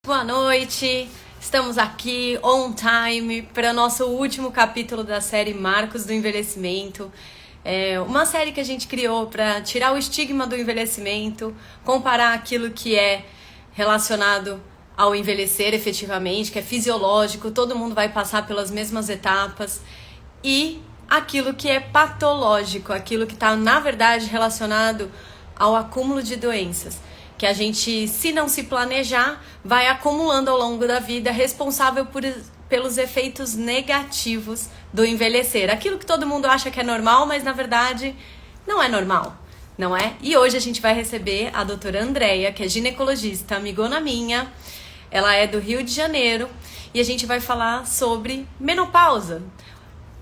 Boa noite, estamos aqui on time para o nosso último capítulo da série Marcos do Envelhecimento. É uma série que a gente criou para tirar o estigma do envelhecimento, comparar aquilo que é relacionado ao envelhecer efetivamente, que é fisiológico, todo mundo vai passar pelas mesmas etapas, e aquilo que é patológico, aquilo que está, na verdade, relacionado ao acúmulo de doenças, que a gente, se não se planejar, vai acumulando ao longo da vida, responsável pelos efeitos negativos do envelhecer. Aquilo que todo mundo acha que é normal, mas na verdade não é normal, não é? E hoje a gente vai receber a doutora Andréia, que é ginecologista, amigona minha. Ela é do Rio de Janeiro e a gente vai falar sobre menopausa,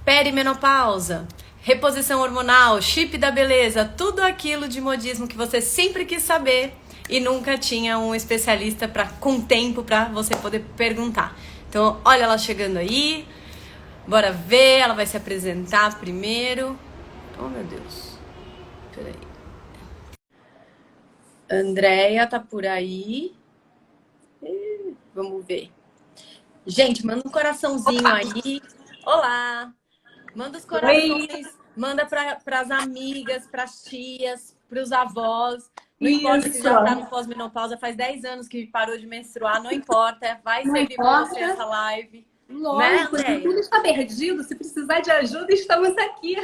perimenopausa, reposição hormonal, chip da beleza, tudo aquilo de modismo que você sempre quis saber e nunca tinha um especialista com tempo para você poder perguntar. Então, olha ela chegando aí. Bora ver, ela vai se apresentar primeiro. Oh, meu Deus. Peraí. Andréia tá por aí. Vamos ver. Gente, manda um coraçãozinho aí. Olá. Manda os corações. Oi. Manda para as amigas, para as tias, para os avós. Não importa se já tá no pós-menopausa, faz 10 anos que parou de menstruar, não importa, vai servir para você essa live. Lógico, né, se tudo está perdido, se precisar de ajuda, estamos aqui.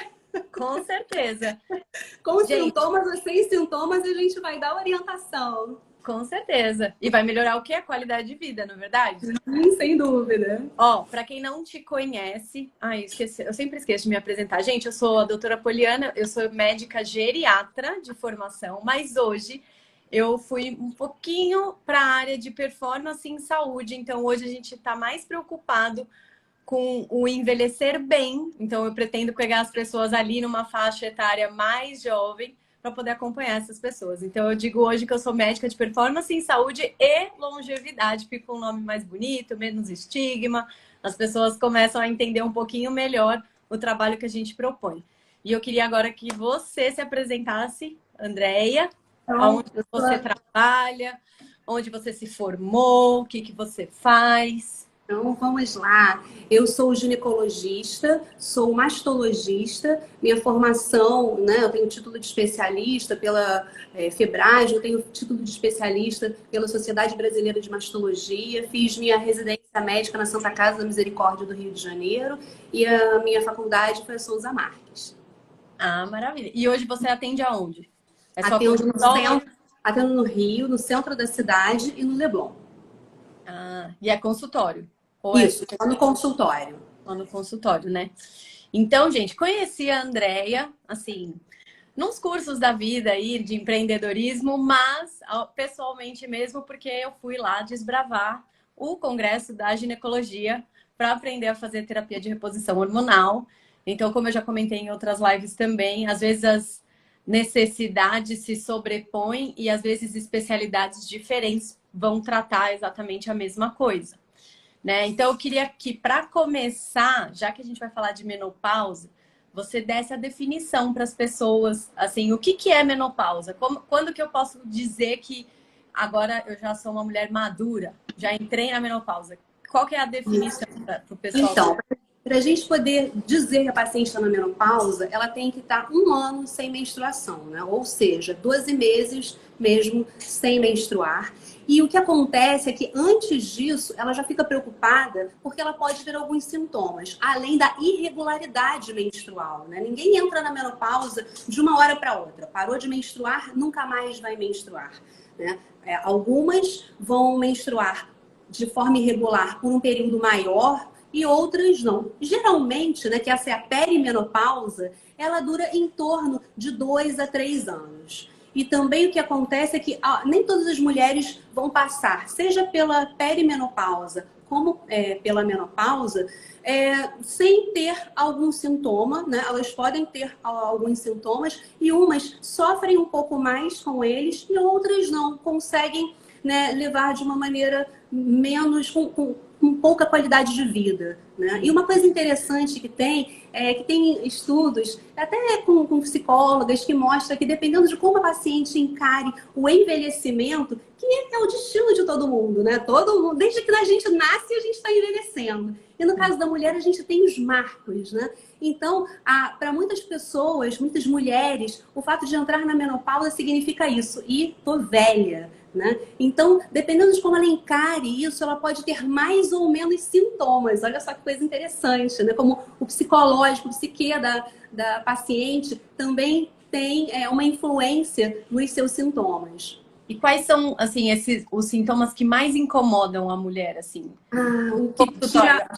Com certeza. Com sintomas ou sem sintomas, a gente vai dar orientação. Com certeza. E vai melhorar o quê? A qualidade de vida, não é verdade? Sem dúvida. Ó, pra quem não te conhece... Ai, esqueci, eu sempre esqueço de me apresentar. Gente, eu sou a doutora Poliana, eu sou médica geriatra de formação, mas hoje eu fui um pouquinho para a área de performance em saúde, então hoje a gente está mais preocupado com o envelhecer bem, então eu pretendo pegar as pessoas ali numa faixa etária mais jovem, para poder acompanhar essas pessoas. Então, eu digo hoje que eu sou médica de performance em saúde e longevidade. Fica um nome mais bonito, menos estigma. As pessoas começam a entender um pouquinho melhor o trabalho que a gente propõe. E eu queria agora que você se apresentasse, Andréia, onde você trabalha, onde você se formou, o que você faz. Então, vamos lá. Eu sou ginecologista, sou mastologista. Minha formação, né, eu tenho título de especialista pela Febrage, eu tenho título de especialista pela Sociedade Brasileira de Mastologia. Fiz minha residência médica na Santa Casa da Misericórdia do Rio de Janeiro e a minha faculdade foi a Souza Marques. Ah, maravilha. E hoje você atende aonde? Atendo no Rio, no centro da cidade e no Leblon. Ah, e é consultório? Isso, lá no consultório. Lá no consultório, né? Então, gente, conheci a Andréia, assim, nos cursos da vida aí de empreendedorismo, mas pessoalmente mesmo, porque eu fui lá desbravar o congresso da ginecologia para aprender a fazer terapia de reposição hormonal. Então, como eu já comentei em outras lives também, às vezes as necessidades se sobrepõem e às vezes especialidades diferentes vão tratar exatamente a mesma coisa. Né? Então, eu queria que, para começar, já que a gente vai falar de menopausa, você desse a definição para as pessoas, assim, o que é menopausa? Quando que eu posso dizer que agora eu já sou uma mulher madura, já entrei na menopausa? Qual que é a definição para o pessoal? Então, para a gente poder dizer que a paciente está na menopausa, ela tem que estar 1 ano sem menstruação, né? Ou seja, 12 meses mesmo sem menstruar. E o que acontece é que antes disso, ela já fica preocupada porque ela pode ter alguns sintomas, além da irregularidade menstrual, né? Ninguém entra na menopausa de uma hora para outra. Parou de menstruar, nunca mais vai menstruar, né? Algumas vão menstruar de forma irregular por um período maior e outras não. Geralmente, né, que essa é a perimenopausa, ela dura em torno de 2 a 3 anos. E também o que acontece é que nem todas as mulheres vão passar, seja pela perimenopausa como pela menopausa, sem ter algum sintoma, né? Elas podem ter alguns sintomas e umas sofrem um pouco mais com eles e outras não conseguem né, levar de uma maneira menos, com pouca qualidade de vida, né? E uma coisa interessante que tem estudos, até com psicólogas, que mostra que dependendo de como a paciente encare o envelhecimento, que é o destino de todo mundo, né? Todo mundo, desde que a gente nasce, a gente está envelhecendo. E no caso da mulher, a gente tem os marcos, né? Então, para muitas pessoas, muitas mulheres, o fato de entrar na menopausa significa isso. E tô velha, né? Então, dependendo de como ela encare isso, ela pode ter mais ou menos sintomas. Olha só que coisa interessante, né? Como o psicológico, o psique da paciente também tem uma influência nos seus sintomas. E quais são, assim, os sintomas que mais incomodam a mulher, assim? O que tira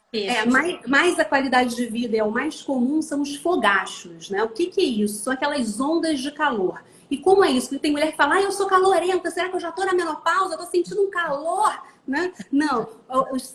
mais a qualidade de vida é o mais comum são os fogachos, né? O que é isso? São aquelas ondas de calor. E como é isso? Porque tem mulher que fala, eu sou calorenta, será que eu já tô na menopausa? Tô sentindo um calor, né? Não,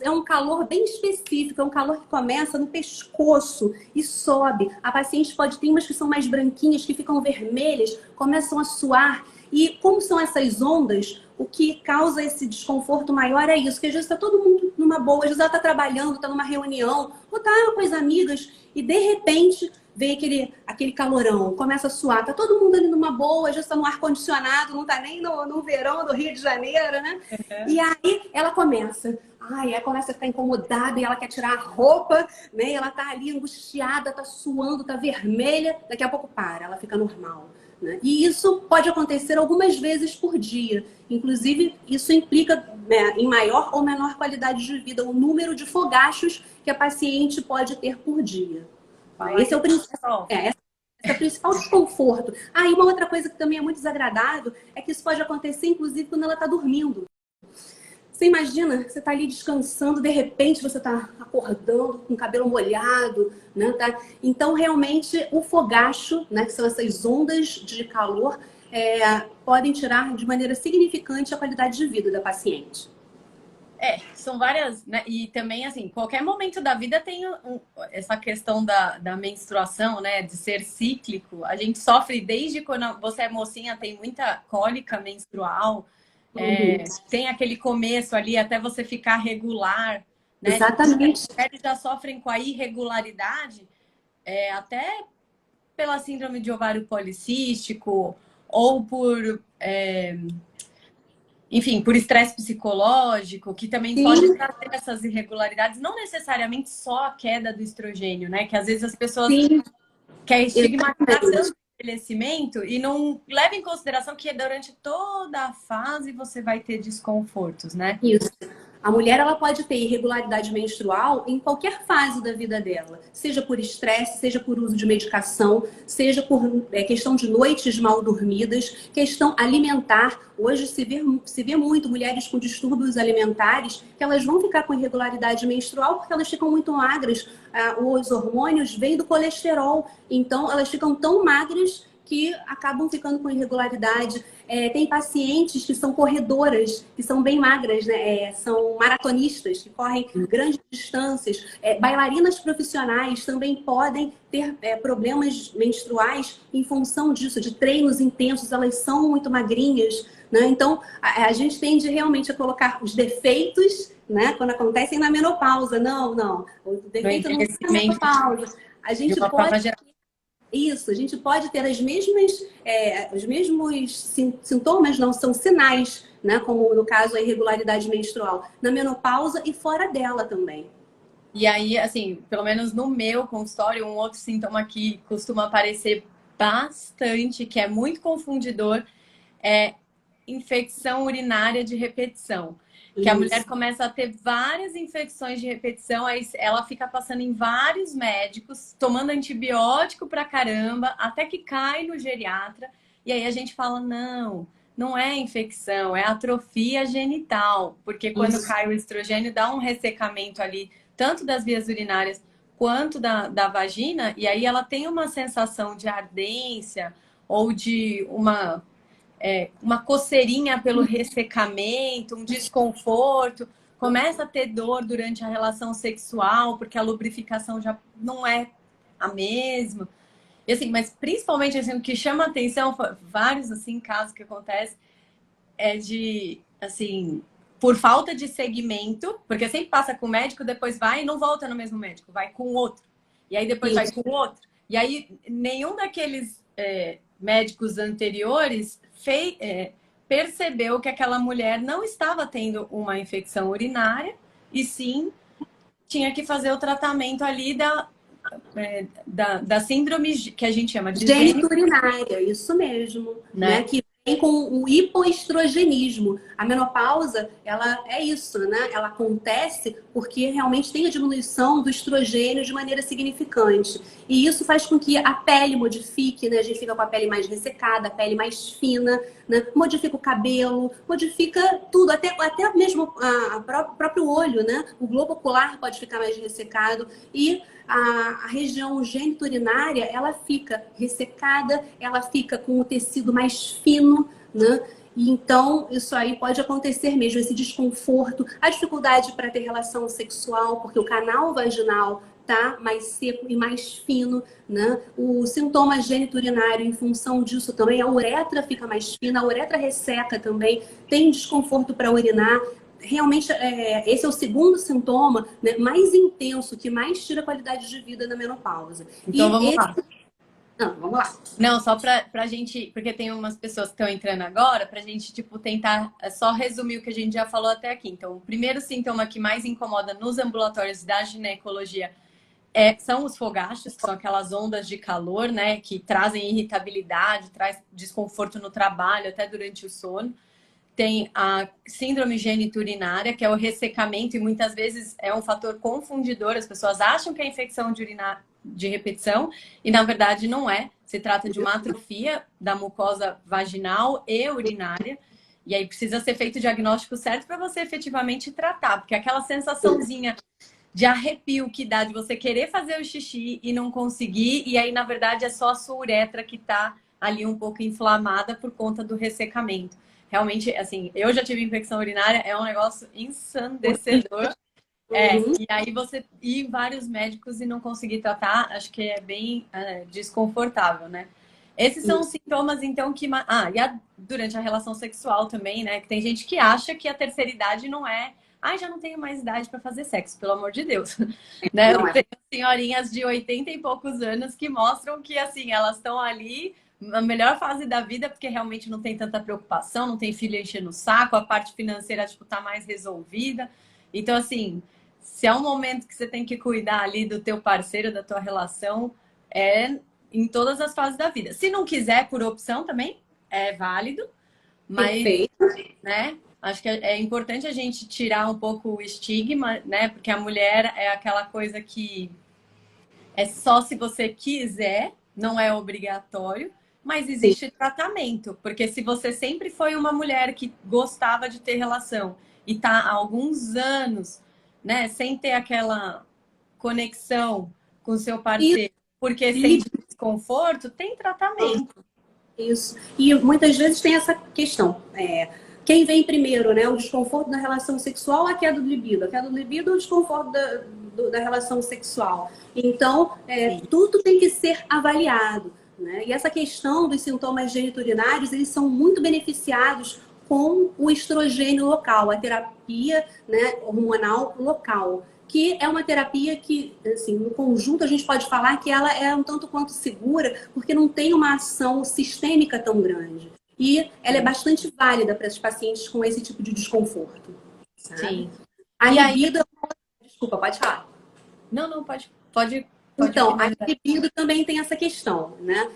é um calor bem específico, é um calor que começa no pescoço e sobe. A paciente pode ter umas que são mais branquinhas, que ficam vermelhas, começam a suar. E como são essas ondas, o que causa esse desconforto maior é isso, que às vezes está todo mundo numa boa, às vezes ela está trabalhando, está numa reunião, ou está com as amigas, e de repente vem aquele calorão, começa a suar, tá todo mundo ali numa boa, às vezes está no ar-condicionado, não está nem no verão do Rio de Janeiro, né? Uhum. E aí ela começa a ficar incomodada e ela quer tirar a roupa, né? E ela tá ali angustiada, tá suando, tá vermelha, daqui a pouco ela fica normal. Né? E isso pode acontecer algumas vezes por dia. Inclusive, isso implica, né, em maior ou menor qualidade de vida, o número de fogachos que a paciente pode ter por dia. Esse é o principal. Esse é o principal desconforto. E uma outra coisa que também é muito desagradável é que isso pode acontecer, inclusive, quando ela está dormindo. Você imagina, você está ali descansando, de repente você está acordando com o cabelo molhado, né? Tá? Então, realmente, o fogacho, né, que são essas ondas de calor, podem tirar de maneira significante a qualidade de vida da paciente. São várias, né? E também, assim, qualquer momento da vida tem essa questão da menstruação, né? De ser cíclico. A gente sofre desde quando você é mocinha, tem muita cólica menstrual. Tem aquele começo ali até você ficar regular, né? Exatamente. As mulheres já sofrem com a irregularidade, até pela síndrome de ovário policístico ou enfim, por estresse psicológico, que também pode trazer essas irregularidades, não necessariamente só a queda do estrogênio, né? Que às vezes as pessoas querem estigmatizar tanto o envelhecimento e não levam em consideração que durante toda a fase você vai ter desconfortos, né? Isso. A mulher, ela pode ter irregularidade menstrual em qualquer fase da vida dela, seja por estresse, seja por uso de medicação, seja por questão de noites mal dormidas, questão alimentar. Hoje se vê muito mulheres com distúrbios alimentares que elas vão ficar com irregularidade menstrual porque elas ficam muito magras. Os hormônios vêm do colesterol, então elas ficam tão magras que acabam ficando com irregularidade. Tem pacientes que são corredoras, que são bem magras, né? São maratonistas, que correm grandes distâncias. Bailarinas profissionais também podem ter problemas menstruais em função disso, de treinos intensos, elas são muito magrinhas, né? Então, a gente tende realmente a colocar os defeitos, né, quando acontecem na menopausa. Não. O defeito não é na menopausa. A gente pode... Isso, a gente pode ter os mesmos sintomas, não são sinais, né? Como no caso a irregularidade menstrual, na menopausa e fora dela também. E aí, assim, pelo menos no meu consultório, um outro sintoma que costuma aparecer bastante, que é muito confundidor, é infecção urinária de repetição. Que a mulher começa a ter várias infecções de repetição, aí ela fica passando em vários médicos, tomando antibiótico pra caramba, até que cai no geriatra. E aí a gente fala, não é infecção, é atrofia genital. Porque quando cai o estrogênio, dá um ressecamento ali, tanto das vias urinárias quanto da vagina. E aí ela tem uma sensação de ardência ou de uma coceirinha pelo ressecamento, um desconforto, começa a ter dor durante a relação sexual, porque a lubrificação já não é a mesma. E assim, mas principalmente assim, o que chama atenção, vários assim casos que acontecem, é de assim, por falta de segmento, porque sempre passa com o médico, depois vai e não volta no mesmo médico, vai com o outro. E aí depois vai com o outro. E aí nenhum daqueles médicos anteriores percebeu que aquela mulher não estava tendo uma infecção urinária e sim tinha que fazer o tratamento ali da síndrome que a gente chama de geniturinária, isso mesmo, né? Que vem com o hipoestrogenismo. A menopausa, ela é isso, né? Ela acontece porque realmente tem a diminuição do estrogênio de maneira significante. E isso faz com que a pele modifique, né? A gente fica com a pele mais ressecada, a pele mais fina, né? Modifica o cabelo, modifica tudo, até mesmo o próprio olho, né? O globo ocular pode ficar mais ressecado e a região geniturinária, ela fica ressecada, ela fica com o tecido mais fino, né? E então, isso aí pode acontecer mesmo, esse desconforto, a dificuldade para ter relação sexual, porque o canal vaginal tá mais seco e mais fino, né? O sintoma geniturinário, em função disso também, a uretra fica mais fina, a uretra resseca também, tem desconforto para urinar. Realmente, esse é o segundo sintoma, né, mais intenso, que mais tira a qualidade de vida na menopausa. Então, vamos lá. Não, vamos lá. Não, só pra gente, porque tem umas pessoas que estão entrando agora, pra gente, tipo, tentar só resumir o que a gente já falou até aqui. Então, o primeiro sintoma que mais incomoda nos ambulatórios da ginecologia são os fogachos, que são aquelas ondas de calor, né, que trazem irritabilidade, traz desconforto no trabalho, até durante o sono. Tem a síndrome geniturinária, que é o ressecamento, e muitas vezes é um fator confundidor. As pessoas acham que é infecção de repetição, e na verdade não é. Se trata de uma atrofia da mucosa vaginal e urinária. E aí precisa ser feito o diagnóstico certo para você efetivamente tratar, porque aquela sensaçãozinha de arrepio que dá de você querer fazer o xixi e não conseguir, e aí na verdade é só a sua uretra que está ali um pouco inflamada por conta do ressecamento. Realmente, assim, eu já tive infecção urinária, é um negócio ensandecedor. E aí você ir em vários médicos e não conseguir tratar, acho que é bem desconfortável, né? Esses são os sintomas, então, que... durante a relação sexual também, né? Que tem gente que acha que a terceira idade não é... já não tenho mais idade para fazer sexo, pelo amor de Deus. Né? Eu tenho senhorinhas de 80 e poucos anos que mostram que, assim, elas estão ali... a melhor fase da vida, porque realmente não tem tanta preocupação, não tem filho enchendo o saco, a parte financeira, tipo, tá mais resolvida. Então, assim, se é um momento que você tem que cuidar ali do teu parceiro, da tua relação, em todas as fases da vida. Se não quiser, por opção também, é válido, mas, né, acho que é importante a gente tirar um pouco o estigma, né, porque a mulher é aquela coisa que é só se você quiser, não é obrigatório. Mas existe tratamento, porque se você sempre foi uma mulher que gostava de ter relação e tá há alguns anos, né, sem ter aquela conexão com seu parceiro, porque sente desconforto, tem tratamento. Isso. E muitas vezes tem essa questão. Quem vem primeiro, né? O desconforto da relação sexual, a queda do libido. A queda do libido ou o desconforto da relação sexual. Então, tudo tem que ser avaliado. Né? E essa questão dos sintomas geniturinários, eles são muito beneficiados com o estrogênio local, a terapia, né, hormonal local, que é uma terapia que, assim, no conjunto a gente pode falar que ela é um tanto quanto segura, porque não tem uma ação sistêmica tão grande. E ela é bastante válida para os pacientes com esse tipo de desconforto. Sabe? Sim. A libido... Desculpa, pode falar. Não, pode. Então, a libido também tem essa questão, né?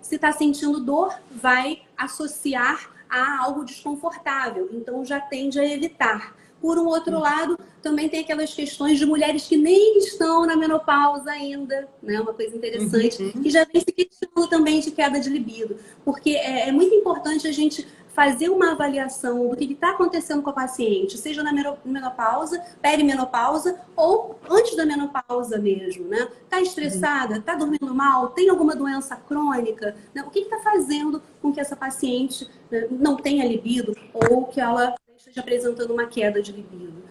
Se está sentindo dor, vai associar a algo desconfortável, então já tende a evitar. Por um outro lado, também tem aquelas questões de mulheres que nem estão na menopausa ainda, né? Uma coisa interessante, que já vem se questionando também de queda de libido, porque é muito importante a gente fazer uma avaliação do que está acontecendo com a paciente, seja na menopausa, perimenopausa ou antes da menopausa mesmo, né? Está estressada? Está dormindo mal? Tem alguma doença crônica? Né? O que está fazendo com que essa paciente, né, não tenha libido ou que ela esteja apresentando uma queda de libido?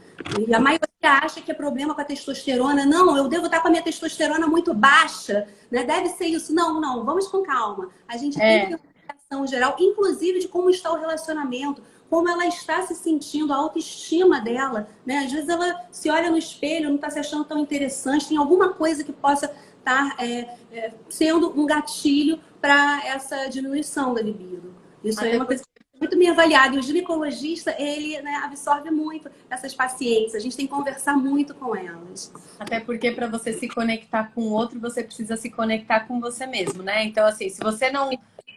E a maioria acha que é problema com a testosterona. Não, eu devo estar com a minha testosterona muito baixa, né? Deve ser isso. Não, vamos com calma. A gente tem que ter uma alimentação geral, inclusive de como está o relacionamento, como ela está se sentindo, a autoestima dela, né? Às vezes ela se olha no espelho, não está se achando tão interessante, tem alguma coisa que possa estar sendo um gatilho para essa diminuição da libido. Isso aí é uma coisa muito bem avaliada. E o ginecologista, ele, né, absorve muito essas pacientes. A gente tem que conversar muito com elas. Até porque para você se conectar com o outro, você precisa se conectar com você mesmo, né? Então, assim, se você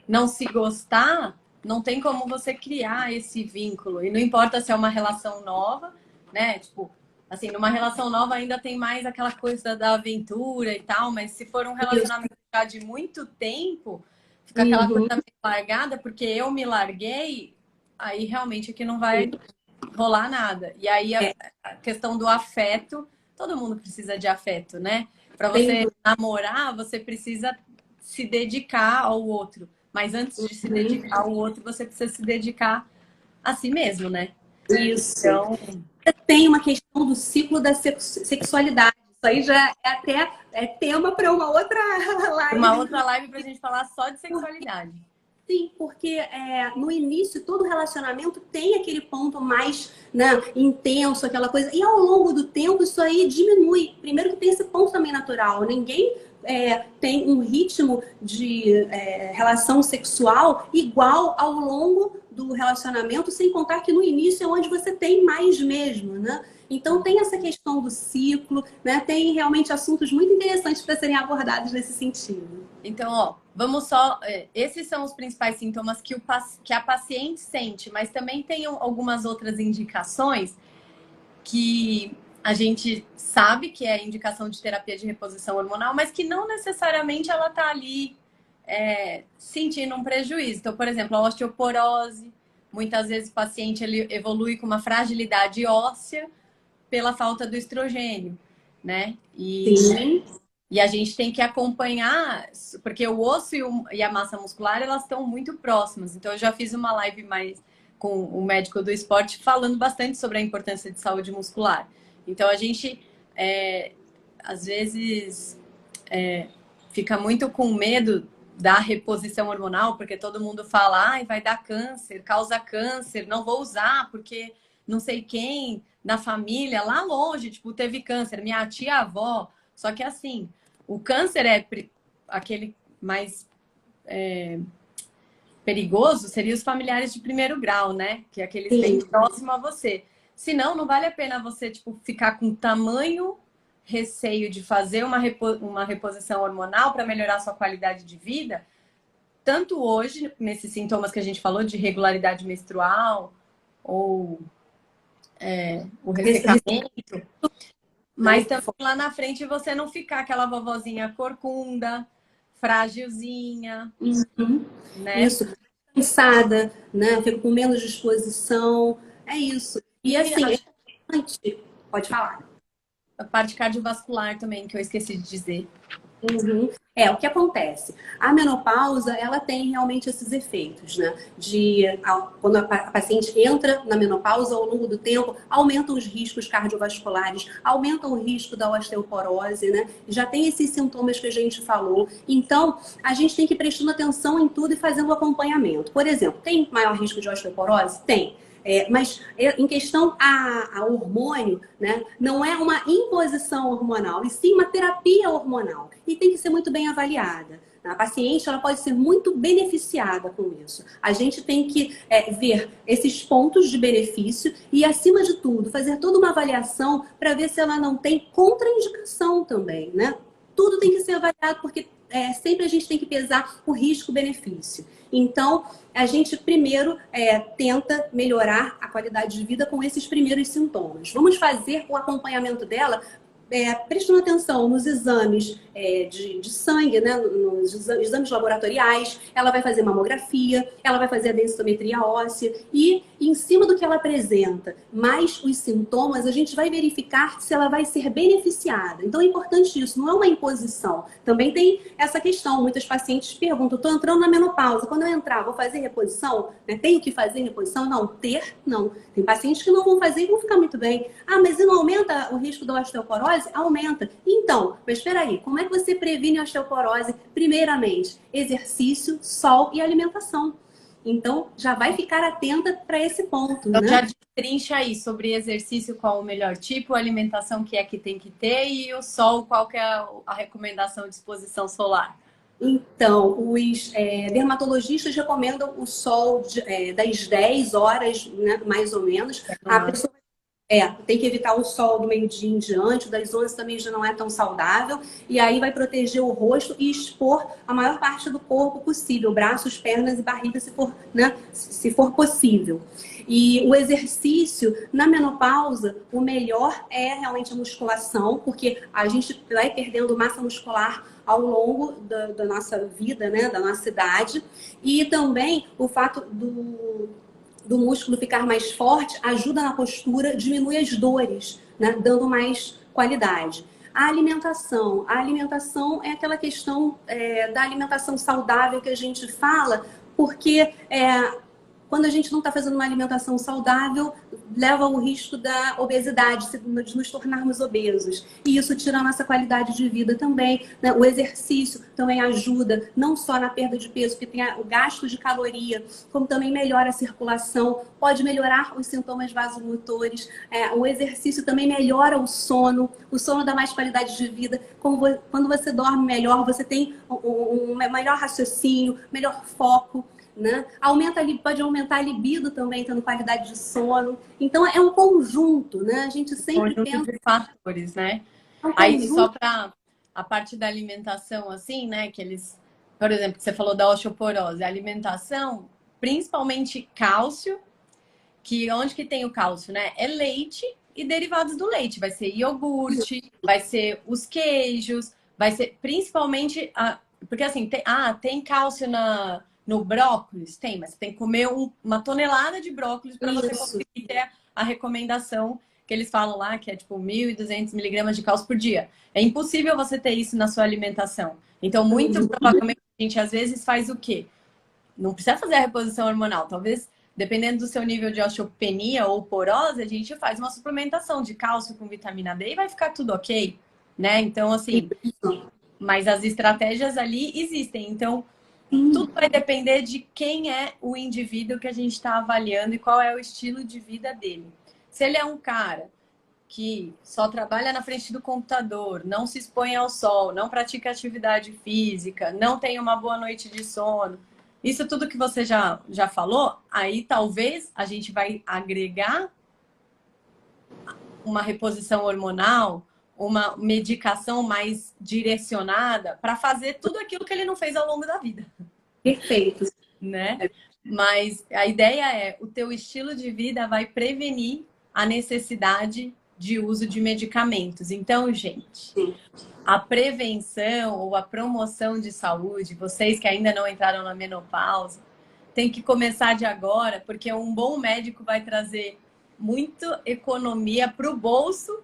não se gostar, não tem como você criar esse vínculo. E não importa se é uma relação nova, né? Tipo, assim, numa relação nova ainda tem mais aquela coisa da aventura e tal, mas se for um relacionamento já de muito tempo, fica aquela coisa meio largada, porque eu me larguei, aí realmente que não vai rolar nada. E aí a questão do afeto, todo mundo precisa de afeto, né? Para você namorar, você precisa se dedicar ao outro. Mas antes de se dedicar ao outro, você precisa se dedicar a si mesmo, né? Isso. Então, tem uma questão do ciclo da sexualidade. Isso aí já é até tema para uma outra live. Uma outra live para a gente falar só de sexualidade. Sim, porque no início todo relacionamento tem aquele ponto mais, né, intenso, aquela coisa. E ao longo do tempo isso aí diminui. Primeiro que tem esse ponto também natural. Ninguém tem um ritmo de relação sexual igual ao longo do relacionamento, sem contar que no início é onde você tem mais mesmo, né? Então tem essa questão do ciclo, né? Tem realmente assuntos muito interessantes para serem abordados nesse sentido. Então, ó, vamos só... esses são os principais sintomas que a paciente sente, mas também tem algumas outras indicações que a gente sabe que é indicação de terapia de reposição hormonal, mas que não necessariamente ela tá ali sentindo um prejuízo. Então, por exemplo, a osteoporose. Muitas vezes o paciente ele evolui com uma fragilidade óssea pela falta do estrogênio, né? E a gente tem que acompanhar, porque o osso e a massa muscular, elas estão muito próximas. Então, eu já fiz uma live mais com o médico do esporte falando bastante sobre a importância de saúde muscular. Então, a gente, às vezes, fica muito com medo da reposição hormonal, porque todo mundo fala, ai, vai dar câncer, causa câncer, não vou usar, porque não sei quem na família, lá longe, tipo, teve câncer, minha tia-avó. Só que assim, o câncer é aquele mais perigoso, seria os familiares de primeiro grau, né? Que é aqueles bem próximo a você. Senão, não vale a pena você, tipo, ficar com tamanho receio de fazer uma reposição hormonal para melhorar a sua qualidade de vida, tanto hoje, nesses sintomas que a gente falou, de irregularidade menstrual, ou o ressecamento, mas também lá na frente você não ficar aquela vovozinha corcunda, frágilzinha, né? Isso, cansada, né? Fico com menos disposição, é isso. E assim, pode falar. A parte cardiovascular também, que eu esqueci de dizer. O que acontece? A menopausa, ela tem realmente esses efeitos, né? Quando a paciente entra na menopausa, ao longo do tempo, aumentam os riscos cardiovasculares, aumentam o risco da osteoporose, né? Já tem esses sintomas que a gente falou. Então, a gente tem que ir prestando atenção em tudo e fazendo o acompanhamento. Por exemplo, tem maior risco de osteoporose? Tem. Mas em questão a hormônio, né, não é uma imposição hormonal, e sim uma terapia hormonal. E tem que ser muito bem avaliada. A paciente ela pode ser muito beneficiada com isso. A gente tem que ver esses pontos de benefício e, acima de tudo, fazer toda uma avaliação para ver se ela não tem contraindicação também, né? Tudo tem que ser avaliado, porque sempre a gente tem que pesar o risco-benefício. Então, a gente primeiro tenta melhorar a qualidade de vida com esses primeiros sintomas. Vamos fazer o acompanhamento dela prestando atenção nos exames de sangue, né? Nos exames laboratoriais. Ela vai fazer mamografia, ela vai fazer a densitometria óssea e, em cima do que ela apresenta, mais os sintomas, a gente vai verificar se ela vai ser beneficiada. Então é importante isso, não é uma imposição. Também tem essa questão, muitos pacientes perguntam, estou entrando na menopausa, quando eu entrar, vou fazer reposição? Tenho que fazer reposição? Não, não. Tem pacientes que não vão fazer e vão ficar muito bem. Ah, mas e não aumenta o risco da osteoporose? Aumenta. Então, mas espera aí, como é que você previne a osteoporose? Primeiramente, exercício, sol e alimentação. Então, já vai ficar atenta para esse ponto, Então já né? destrincha aí sobre exercício, qual o melhor tipo, alimentação que é que tem que ter e o sol, qual que é a recomendação de exposição solar. Então, os dermatologistas recomendam o sol das 10 horas, né, mais ou menos. A pessoa tem que evitar o sol do meio-dia em diante, o das 11 também já não é tão saudável, e aí vai proteger o rosto e expor a maior parte do corpo possível, braços, pernas e barriga, se for, né, se for possível. E o exercício, na menopausa, o melhor é realmente a musculação, porque a gente vai perdendo massa muscular ao longo da nossa vida, né, da nossa idade, e também o fato do músculo ficar mais forte ajuda na postura, diminui as dores, né? Dando mais qualidade. A alimentação é aquela questão da alimentação saudável que a gente fala, porque quando a gente não está fazendo uma alimentação saudável, leva ao risco da obesidade, de nos tornarmos obesos. E isso tira a nossa qualidade de vida também, né? O exercício também ajuda, não só na perda de peso, porque tem o gasto de caloria, como também melhora a circulação, pode melhorar os sintomas vasomotores. O exercício também melhora o sono dá mais qualidade de vida. Quando você dorme melhor, você tem um melhor raciocínio, melhor foco. Né? Pode aumentar a libido também, tendo qualidade de sono. Então, é um conjunto, né? A gente sempre Conjunto pensa de fatores, né? é um Aí só conjunto. para a parte da alimentação, assim, né? Que eles, por exemplo, que você falou da osteoporose, a alimentação, principalmente cálcio, que onde que tem o cálcio, né? É leite e derivados do leite. Vai ser iogurte, vai ser os queijos, vai ser principalmente porque assim, tem cálcio no brócolis? Tem, mas você tem que comer uma tonelada de brócolis para você Isso. conseguir ter a recomendação que eles falam lá, que é tipo 1.200 miligramas de cálcio por dia. É impossível você ter isso na sua alimentação. Então, muito provavelmente, a gente às vezes faz o quê? Não precisa fazer a reposição hormonal. Talvez, dependendo do seu nível de osteopenia ou porose, a gente faz uma suplementação de cálcio com vitamina D e vai ficar tudo ok, né? Então, assim, mas as estratégias ali existem. Então, tudo vai depender de quem é o indivíduo que a gente está avaliando e qual é o estilo de vida dele. Se ele é um cara que só trabalha na frente do computador, não se expõe ao sol, não pratica atividade física, não tem uma boa noite de sono, isso tudo que você já falou, aí talvez a gente vai agregar uma reposição hormonal, uma medicação mais direcionada para fazer tudo aquilo que ele não fez ao longo da vida, Perfeito. né? Mas a ideia é, o teu estilo de vida vai prevenir a necessidade de uso de medicamentos. Então, gente, a prevenção ou a promoção de saúde, vocês que ainda não entraram na menopausa, tem que começar de agora, porque um bom médico vai trazer muita economia para o bolso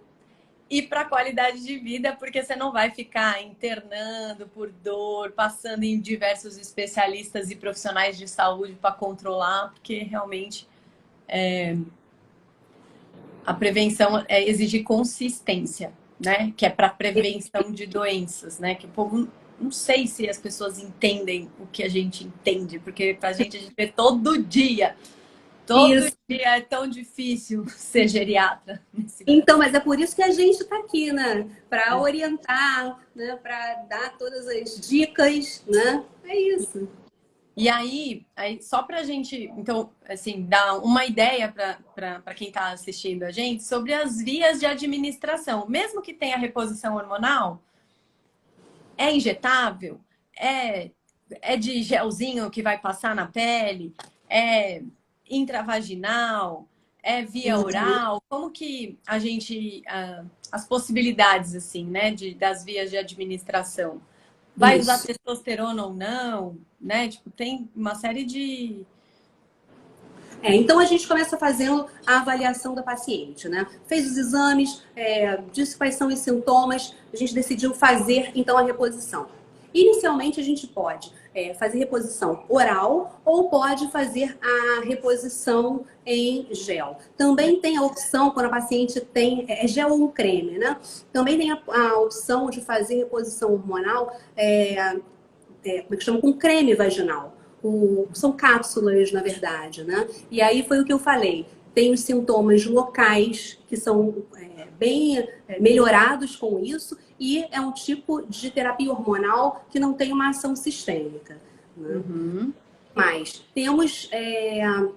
e para a qualidade de vida, porque você não vai ficar internando por dor, passando em diversos especialistas e profissionais de saúde para controlar, porque realmente a prevenção exige consistência, né? Que é para prevenção de doenças, né? Que o povo não sei se as pessoas entendem o que a gente entende, porque pra gente a gente vê todo dia. Todo Isso. dia é tão difícil ser geriatra nesse Então, Brasil. mas é por isso que a gente está aqui, né? Para orientar, né? Para dar todas as dicas, né? É isso. E aí só para a gente, então, assim, dar uma ideia para quem está assistindo a gente sobre as vias de administração. Mesmo que tenha reposição hormonal, é injetável? É de gelzinho que vai passar na pele? É intravaginal? É via oral? Como que a gente... as possibilidades, assim, né? Das vias de administração. Vai usar Isso. testosterona ou não? Né? Tipo, tem uma série de... Então a gente começa fazendo a avaliação da paciente, né? Fez os exames, disse quais são os sintomas, a gente decidiu fazer então a reposição. Inicialmente a gente pode fazer reposição oral ou pode fazer a reposição em gel. Também tem a opção, quando a paciente tem gel ou um creme, né? Também tem a opção de fazer reposição hormonal, como é que chama? Com creme vaginal. são cápsulas, na verdade, né? E aí foi o que eu falei. Tem os sintomas locais, que são bem melhorados com isso, e é um tipo de terapia hormonal que não tem uma ação sistêmica, né? Uhum. Mas temos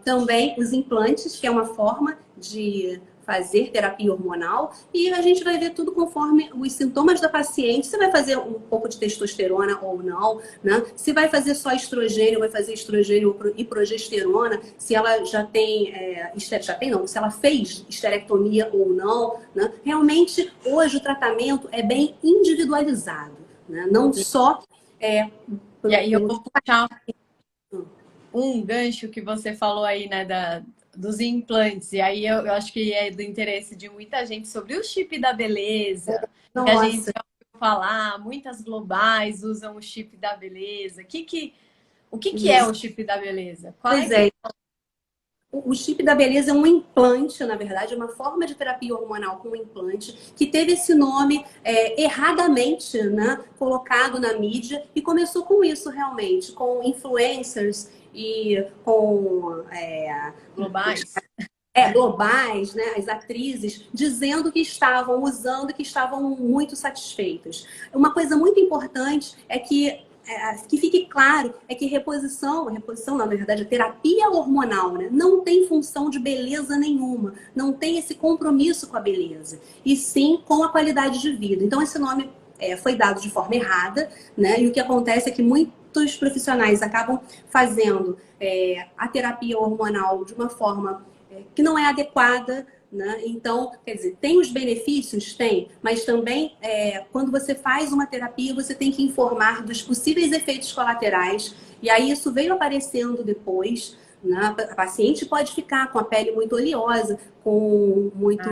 também os implantes, que é uma forma de fazer terapia hormonal, e a gente vai ver tudo conforme os sintomas da paciente. Se vai fazer um pouco de testosterona ou não, né? Se vai fazer só estrogênio, vai fazer estrogênio e progesterona, se ela já tem, se ela fez esterectomia ou não, né? Realmente, hoje o tratamento é bem individualizado, né? Não só E aí eu vou puxar um gancho que você falou aí, né, dos implantes. E aí eu acho que é do interesse de muita gente sobre o chip da beleza, que a gente Nossa. já ouviu falar, muitas globais usam o chip da beleza. O que é o chip da beleza? Qual é Pois que... é. O chip da beleza é um implante, na verdade, é uma forma de terapia hormonal com implante, que teve esse nome erradamente, né, colocado na mídia, e começou com isso realmente, com influencers e com globais? globais, né, as atrizes, dizendo que estavam usando, que estavam muito satisfeitas. Uma coisa muito importante é que fique claro é que reposição não, na verdade, a terapia hormonal, né, não tem função de beleza nenhuma, não tem esse compromisso com a beleza, e sim com a qualidade de vida. Então, esse nome foi dado de forma errada, né, e o que acontece é que muitos profissionais acabam fazendo a terapia hormonal de uma forma que não é adequada, né? Então, quer dizer, tem os benefícios? Tem, mas também quando você faz uma terapia, você tem que informar dos possíveis efeitos colaterais, e aí isso veio aparecendo depois, né? A paciente pode ficar com a pele muito oleosa, com muito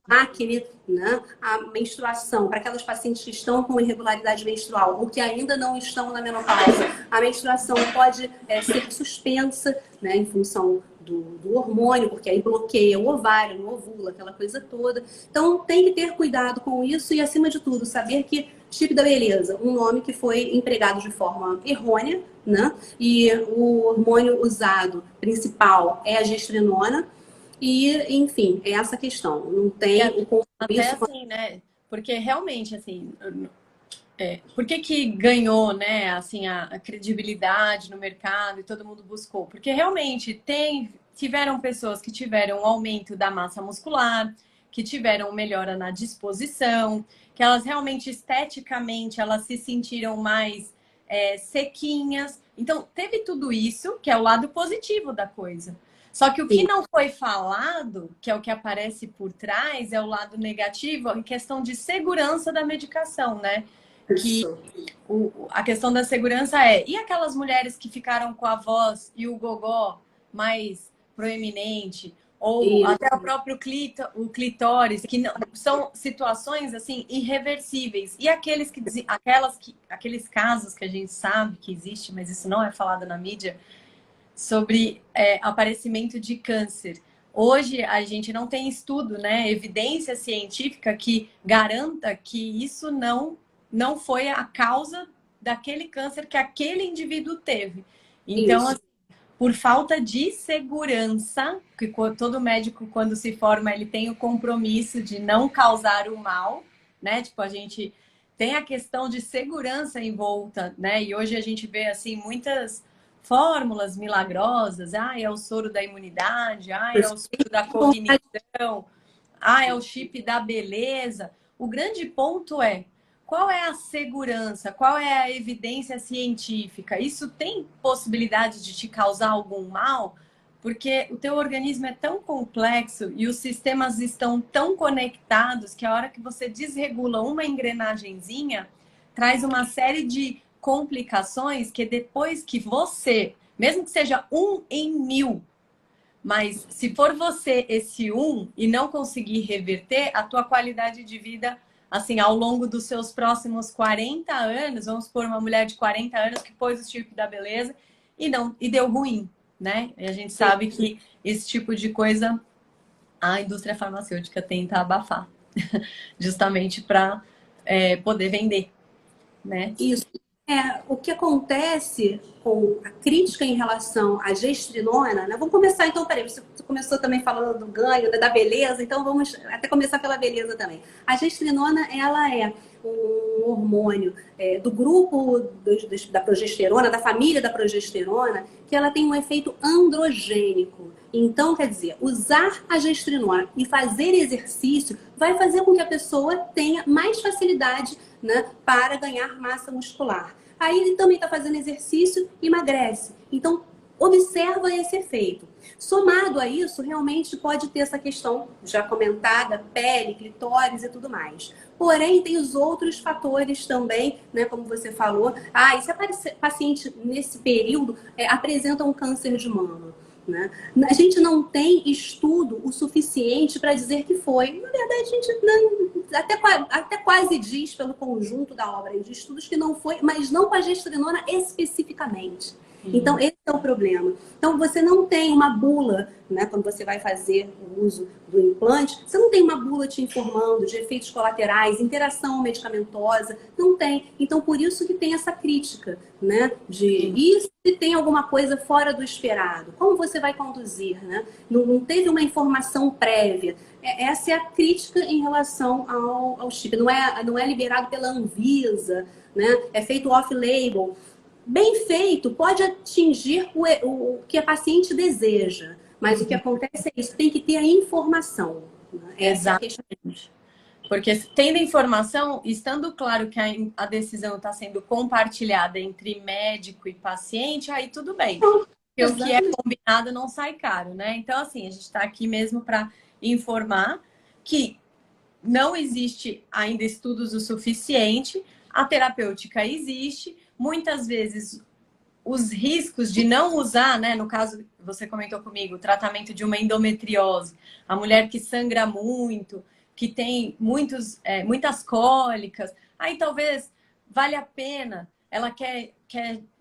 acne, né? A menstruação, para aquelas pacientes que estão com irregularidade menstrual ou que ainda não estão na menopausa, a menstruação pode ser suspensa, né? Em função do hormônio, porque aí bloqueia o ovário, não ovula, aquela coisa toda. Então tem que ter cuidado com isso e, acima de tudo, saber que chip da beleza, um nome que foi empregado de forma errônea, né? E o hormônio usado principal é a gestrinona. E, enfim, é essa questão. Não tem o Até compromisso com assim, né? Porque realmente, assim, por que que ganhou, né, assim, a credibilidade no mercado e todo mundo buscou? Porque realmente tiveram pessoas que tiveram um aumento da massa muscular, que tiveram melhora na disposição, que elas realmente esteticamente elas se sentiram mais sequinhas. Então, teve tudo isso, que é o lado positivo da coisa. Só que o que Sim, não foi falado, que é o que aparece por trás, é o lado negativo, em questão de segurança da medicação, né? Que isso. a questão da segurança e aquelas mulheres que ficaram com a voz e o gogó mais proeminente, ou E, até o próprio o clitóris, que não, são situações assim irreversíveis. E aqueles casos que a gente sabe que existe, mas isso não é falado na mídia, sobre aparecimento de câncer. Hoje a gente não tem estudo, né, evidência científica que garanta que isso não foi a causa daquele câncer que aquele indivíduo teve. Então, isso. assim, por falta de segurança, que todo médico, quando se forma, ele tem o compromisso de não causar o mal, né? Tipo, a gente tem a questão de segurança em volta, né? E hoje a gente vê, assim, muitas fórmulas milagrosas. Ah, é o soro da imunidade, ah, é o soro da cognição, ah, é o chip da beleza. O grande ponto é qual é a segurança, qual é a evidência científica? Isso tem possibilidade de te causar algum mal? Porque o teu organismo é tão complexo e os sistemas estão tão conectados que a hora que você desregula uma engrenagenzinha, traz uma série de complicações que depois que você, mesmo que seja 1 em 1000, mas se for você esse e não conseguir reverter, a tua qualidade de vida, assim, ao longo dos seus próximos 40 anos, vamos supor uma mulher de 40 anos que pôs o chip da beleza e deu ruim, né? E a gente sabe que esse tipo de coisa a indústria farmacêutica tenta abafar, justamente para poder vender, né? Isso. O que acontece com a crítica em relação à gestrinona, né? Vamos começar então, peraí, você começou também falando do ganho, da beleza, então vamos até começar pela beleza também. A gestrinona, ela é um hormônio do grupo da progesterona, da família da progesterona, que ela tem um efeito androgênico. Então, quer dizer, usar a gestrinona e fazer exercício vai fazer com que a pessoa tenha mais facilidade, né, para ganhar massa muscular. Aí ele também está fazendo exercício e emagrece. Então, observa esse efeito. Somado a isso, realmente pode ter essa questão já comentada, pele, clitóris e tudo mais. Porém, tem os outros fatores também, né, como você falou. E se a paciente nesse período apresenta um câncer de mama? Né? A gente não tem estudo o suficiente para dizer que foi. Na verdade, a gente até quase diz pelo conjunto da obra de estudos que não foi, mas não com a gestrinona especificamente. Então, esse é o problema. Então, você não tem uma bula, né, quando você vai fazer o uso do implante, você não tem uma bula te informando de efeitos colaterais, interação medicamentosa, não tem. Então, por isso que tem essa crítica, né, de isso se tem alguma coisa fora do esperado. Como você vai conduzir, né? Não teve uma informação prévia. Essa é a crítica em relação ao chip. Não é liberado pela Anvisa, né? É feito off-label. Bem feito, pode atingir o que a paciente deseja, mas o que acontece é isso, tem que ter a informação. Né? Exatamente. Porque tendo informação, estando claro que a decisão está sendo compartilhada entre médico e paciente, aí tudo bem. Porque o que é combinado não sai caro, né? Então, assim, a gente está aqui mesmo para informar que não existe ainda estudos o suficiente, a terapêutica existe, muitas vezes os riscos de não usar, né? No caso, você comentou comigo, o tratamento de uma endometriose, a mulher que sangra muito, que tem muitas cólicas, aí talvez valha a pena, ela quer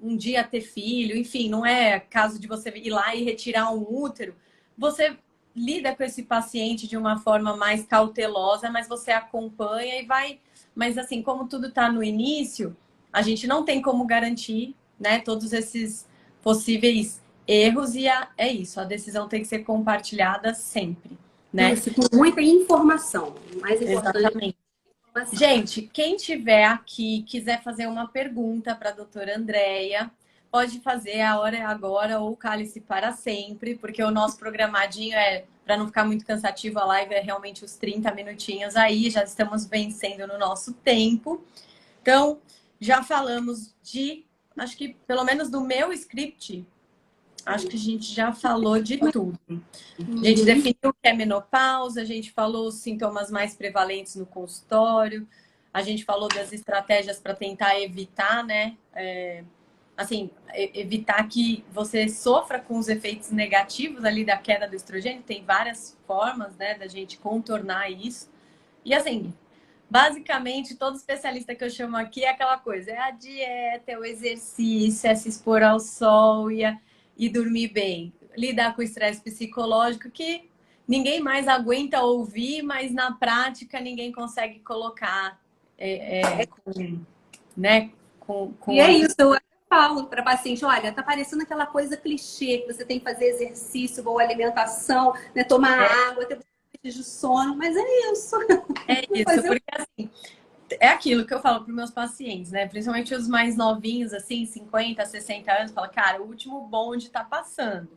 um dia ter filho, enfim, não é caso de você ir lá e retirar um útero, você lida com esse paciente de uma forma mais cautelosa, mas você acompanha e vai... Mas assim, como tudo está no início, a gente não tem como garantir, né, todos esses possíveis erros e é isso, a decisão tem que ser compartilhada sempre, né? Isso, com muita informação. O mais importante. Exatamente. Gente, quem tiver aqui, quiser fazer uma pergunta para a doutora Andréia, pode fazer, a hora é agora ou cálice para sempre, porque o nosso programadinho para não ficar muito cansativo, a live é realmente os 30 minutinhos aí, já estamos vencendo no nosso tempo. Então, já falamos acho que pelo menos do meu script, acho que a gente já falou de tudo. A gente definiu o que é menopausa, a gente falou os sintomas mais prevalentes no consultório, a gente falou das estratégias para tentar evitar, né? Assim, evitar que você sofra com os efeitos negativos ali da queda do estrogênio. Tem várias formas, né, da gente contornar isso. E assim, basicamente, todo especialista que eu chamo aqui é aquela coisa. É a dieta, é o exercício, é se expor ao sol e dormir bem. Lidar com o estresse psicológico que ninguém mais aguenta ouvir, mas na prática ninguém consegue colocar né? E é isso, eu falo para paciente, olha, tá parecendo aquela coisa clichê, que você tem que fazer exercício, boa alimentação, né, tomar água, ter de sono, mas é isso. É isso, porque assim, é aquilo que eu falo para os meus pacientes, né? Principalmente os mais novinhos, assim, 50, 60 anos, fala, cara, o último bonde tá passando.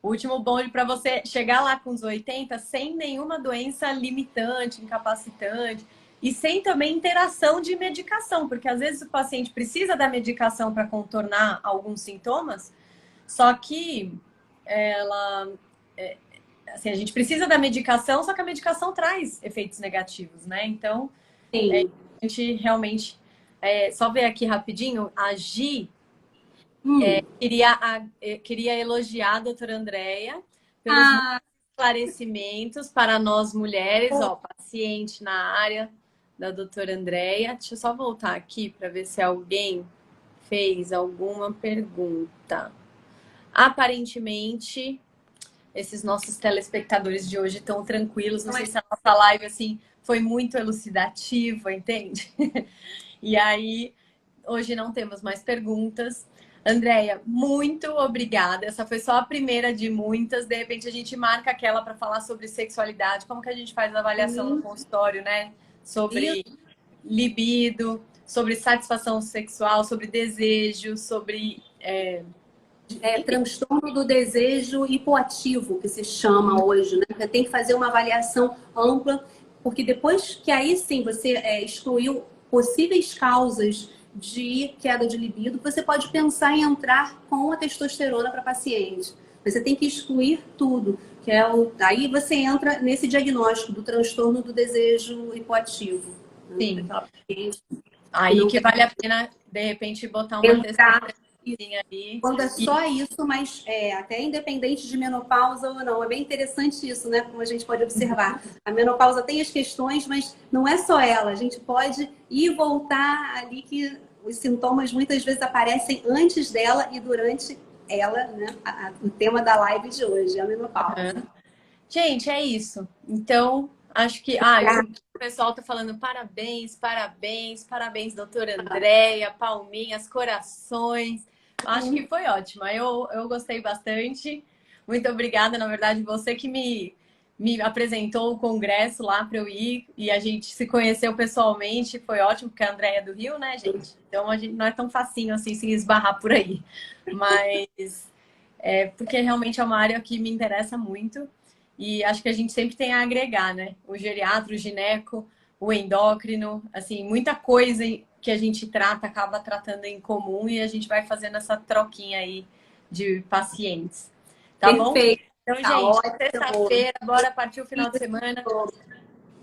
O último bonde para você chegar lá com os 80 sem nenhuma doença limitante, incapacitante e sem também interação de medicação, porque às vezes o paciente precisa da medicação para contornar alguns sintomas, só que assim, a gente precisa da medicação, só que a medicação traz efeitos negativos, né? Então, a gente realmente... só ver aqui rapidinho, a Gi queria elogiar a doutora Andréia pelos esclarecimentos para nós mulheres, paciente na área da doutora Andréia. Deixa eu só voltar aqui para ver se alguém fez alguma pergunta. Aparentemente, esses nossos telespectadores de hoje estão tranquilos. Não sei se a nossa live assim foi muito elucidativa, entende? E aí, hoje não temos mais perguntas. Andréia, muito obrigada. Essa foi só a primeira de muitas. De repente a gente marca aquela para falar sobre sexualidade, como que a gente faz a avaliação no consultório, né? Sobre libido, sobre satisfação sexual, sobre desejo, sobre transtorno do desejo hipoativo, que se chama hoje, né? Você tem que fazer uma avaliação ampla, porque depois que aí sim você excluiu possíveis causas de queda de libido, você pode pensar em entrar com a testosterona para paciente. Você tem que excluir tudo, que é aí você entra nesse diagnóstico do transtorno do desejo hipoativo. Sim. Né? Aí que vale a pena, de repente, botar uma testosterona aí. Quando é só isso, mas até independente de menopausa ou não. É bem interessante isso, né? Como a gente pode observar. A menopausa tem as questões, mas não é só ela. A gente pode ir e voltar ali que os sintomas muitas vezes aparecem antes dela e durante ela, né? O tema da live de hoje, a menopausa. Uhum. Gente, é isso. Então, acho que... o pessoal tá falando parabéns, parabéns, parabéns, doutora Andréia, palminhas, corações. Acho que foi ótimo. Eu gostei bastante. Muito obrigada, na verdade, você que me apresentou o congresso lá para eu ir e a gente se conheceu pessoalmente. Foi ótimo, porque a Andréia é do Rio, né, gente? Então, a gente não é tão facinho assim se esbarrar por aí. Mas... porque realmente é uma área que me interessa muito e acho que a gente sempre tem a agregar, né? O geriatra, o gineco, o endócrino, assim, muita coisa que a gente trata, acaba tratando em comum e a gente vai fazendo essa troquinha aí de pacientes. Tá bom? Perfeito. Então, gente, sexta-feira, bora partir o final de semana.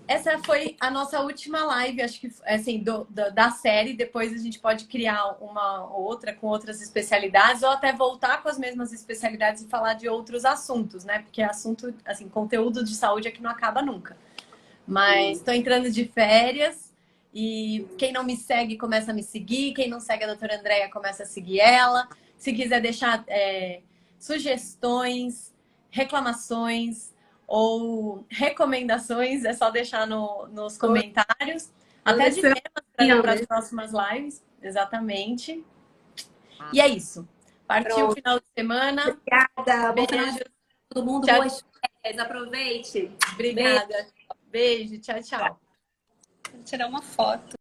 Essa foi a nossa última live, acho que assim, da série. Depois a gente pode criar uma outra com outras especialidades, ou até voltar com as mesmas especialidades e falar de outros assuntos, né? Porque assunto, assim, conteúdo de saúde é que não acaba nunca. Mas estou entrando de férias e quem não me segue começa a me seguir, quem não segue a doutora Andréia começa a seguir ela. Se quiser deixar sugestões, reclamações ou recomendações, é só deixar nos comentários. Até de temas para as próximas lives. Exatamente. E é isso. Partiu o final de semana. Obrigada. Beijo. Bom final de todo mundo. Tchau. Boas férias. Aproveite. Obrigada. Beijo. Tchau, tchau. Vou tirar uma foto.